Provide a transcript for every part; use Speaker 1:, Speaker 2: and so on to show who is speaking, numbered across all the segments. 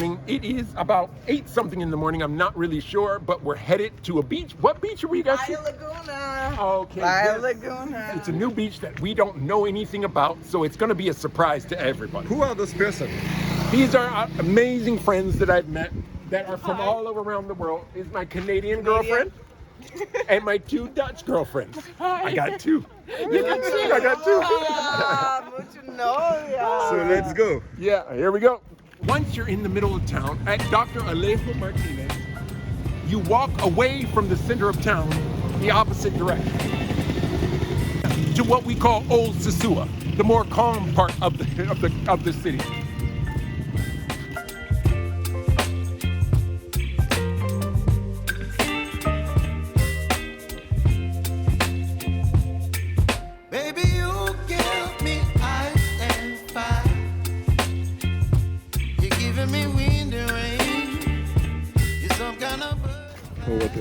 Speaker 1: morning. It is about 8 something in the morning. I'm not really sure, but we're headed to a beach. What beach are we guys?
Speaker 2: Playa Laguna.
Speaker 1: Okay.
Speaker 2: Playa
Speaker 1: Yes.
Speaker 2: Laguna.
Speaker 1: It's a new beach that we don't know anything about, so it's going to be a surprise to everybody.
Speaker 3: Who are those persons?
Speaker 1: These are amazing friends that I've met that are from all around the world. Is my Canadian girlfriend and my 2 Dutch girlfriends. I got 2. You got 2. I got 2.
Speaker 2: Mucho novia.
Speaker 3: So let's go.
Speaker 1: Yeah, here we go. Once you're in the middle of town at Dr. Alejo Martinez, you walk away from the center of town the opposite direction to what we call Old Sosua, the more calm part of the city.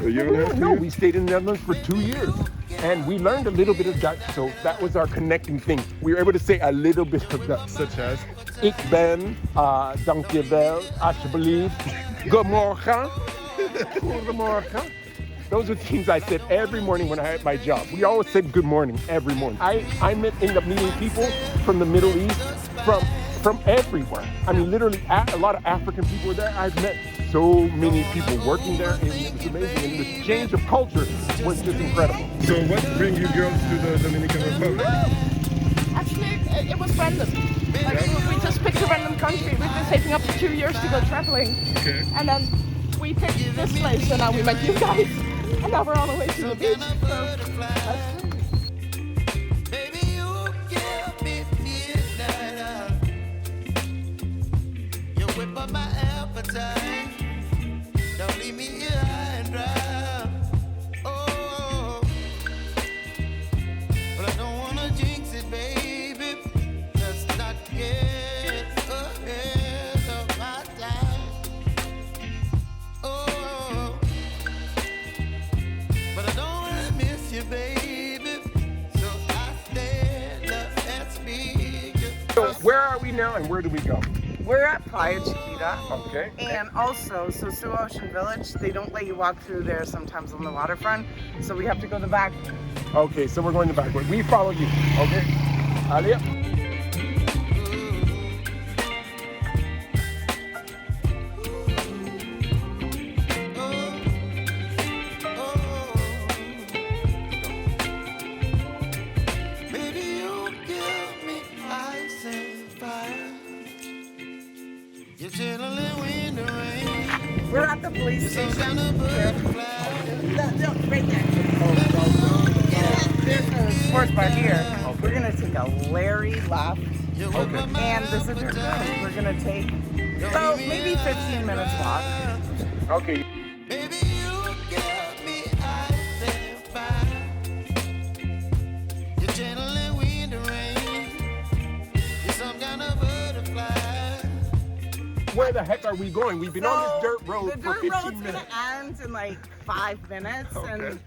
Speaker 3: A year and a half?
Speaker 1: No, we stayed in the Netherlands for 2 years. And we learned a little bit of Dutch, so that was our connecting thing. We were able to say a little bit of Dutch.
Speaker 3: Such as?
Speaker 1: Ik ben, dankjewel, alsjeblieft, goedemorgen, goedemorgen. Those are things I said every morning when I had my job. We always said good morning every morning. I ended up meeting people from the Middle East, from everywhere. I mean, literally a lot of African people were there. I've met so many people working there, and it was amazing. And the change of culture was just incredible.
Speaker 3: So what brings you girls to the Dominican Republic?
Speaker 4: Actually, it was random. Like, we just picked a random country. We've been saving up for 2 years to go traveling.
Speaker 3: Okay.
Speaker 4: And then we picked this place, and now we met you guys. And now we're on the way to the beach. So that's crazy.
Speaker 5: Don't leave me here high and dry. Oh, but I don't wanna jinx it, baby. Let's not get ahead of my time. Oh, but I don't wanna miss you, baby. So I stand up and speak.
Speaker 1: So where are we now, and where do we go?
Speaker 2: We're at Playa Chiquita.
Speaker 1: Okay.
Speaker 2: And also, Sosua Ocean Village, they don't let you walk through there sometimes on the waterfront, so we have to go the back.
Speaker 1: Okay, so we're going the back way. We follow you. Okay. Allez.
Speaker 2: We're at the police station. Right there. There's a sports bar here. We're gonna take a Larry left.
Speaker 1: Okay.
Speaker 2: And this is our road. We're gonna take about maybe 15 minutes walk.
Speaker 1: Okay.
Speaker 5: Baby, you give me ice and fire. You're gentle in wind and rain. You're some kind of butterfly.
Speaker 1: Where the heck are we going? We've been on this dirt road
Speaker 2: the
Speaker 1: for
Speaker 2: dirt
Speaker 1: 15
Speaker 2: road's
Speaker 1: minutes.
Speaker 2: gonna end in like 5 minutes,
Speaker 1: Okay.
Speaker 2: and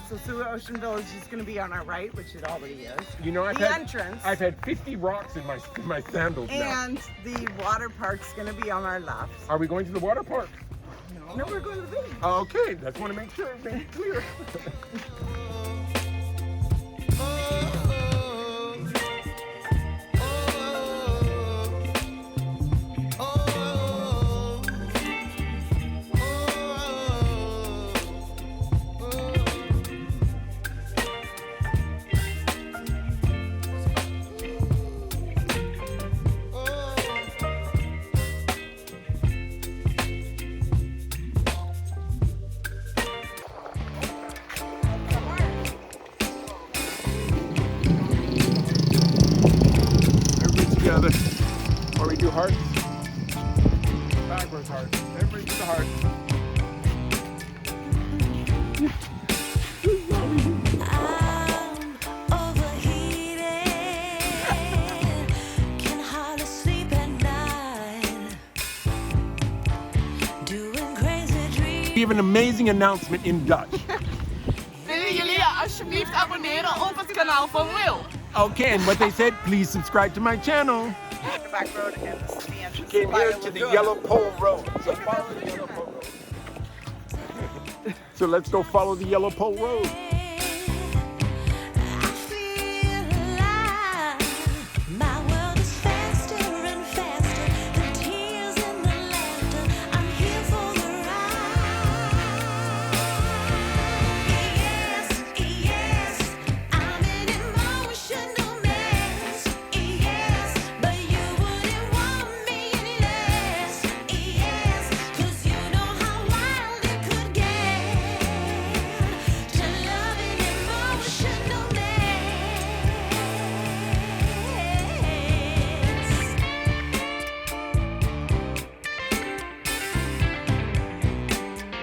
Speaker 2: Sosua Ocean Village is gonna be on our right, which it already is.
Speaker 1: You know,
Speaker 2: the entrance.
Speaker 1: I've had 50 rocks in my sandals now.
Speaker 2: And the water park's gonna be on our left.
Speaker 1: Are we going to the water park?
Speaker 2: No, we're going to the beach.
Speaker 1: Okay, just want to make sure it's clear. Together. Or we do hearts. Backwards hearts. Everybody do the heart.
Speaker 6: I'm overheated. Can hardly sleep at night. Doing crazy dreams.
Speaker 1: We have an amazing announcement in Dutch.
Speaker 4: Willen jullie alsjeblieft abonneren op het kanaal van Will?
Speaker 1: Okay, and what they said, please subscribe to my channel.
Speaker 2: The back road, and this is the entrance.
Speaker 1: came here to the Yellow Pole Road. So follow the Yellow Pole Road. So let's go follow the Yellow Pole Road.
Speaker 6: I feel alive. My world is faster and faster. The tears and the laughter. I'm here for the ride. Yes, yes, I'm an emotional mess. Yes, but you wouldn't want me any less. Yes, 'cause you know how wild it could get. To love an emotional mess.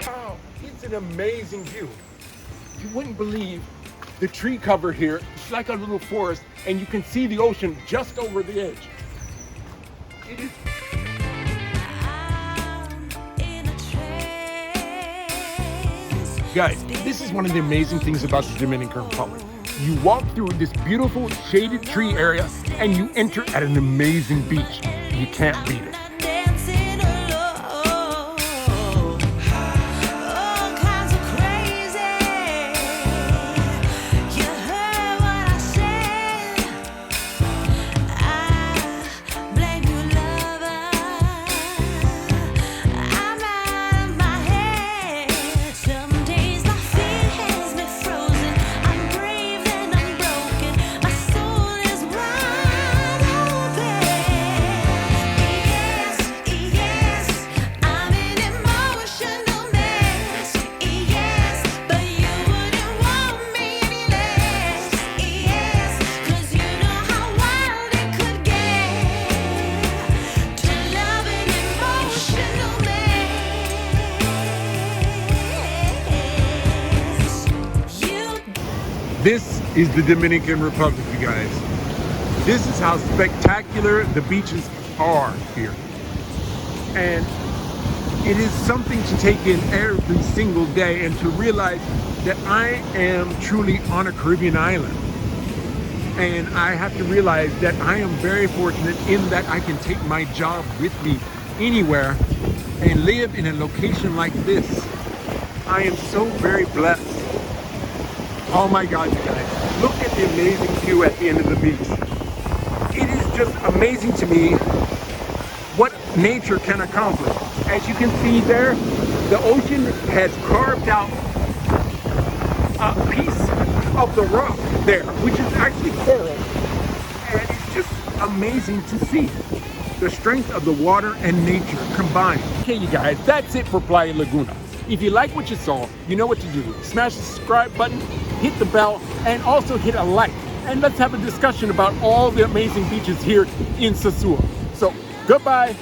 Speaker 1: Wow, it's an amazing view. You wouldn't believe the tree cover here. It's like a little forest, and you can see the ocean just over the edge. It is
Speaker 6: I'm in a trance.
Speaker 1: Guys, this is one of the amazing things about the Dominican Republic. You walk through this beautiful shaded tree area and you enter at an amazing beach. You can't beat it.
Speaker 6: Dancing alone. All kinds of crazy. You heard what I said. I blame you, lover. I'm out of my head. Some days my fear has me frozen. I'm brave and I'm broken. My soul is wide open. Yes, yes, I'm an emotional mess. Yes, but you wouldn't want me any less. Yes, 'cause you know how wild it could get. To love an emotional mess. You
Speaker 1: This is the Dominican Republic, you guys. This is how spectacular the beaches are here. And it is something to take in every single day and to realize that I am truly on a Caribbean island. And I have to realize that I am very fortunate in that I can take my job with me anywhere and live in a location like this. I am so very blessed. Oh my God, you guys, look at the amazing view at the end of the beach. It is just amazing to me what nature can accomplish. As you can see there, the ocean has carved out a piece of the rock there, which is actually coral. And it's just amazing to see the strength of the water and nature combined. Okay, you guys, that's it for Playa Laguna. If you like what you saw, you know what to do. Smash the subscribe button, hit the bell, and also hit a like. And let's have a discussion about all the amazing beaches here in Sosua. So, goodbye.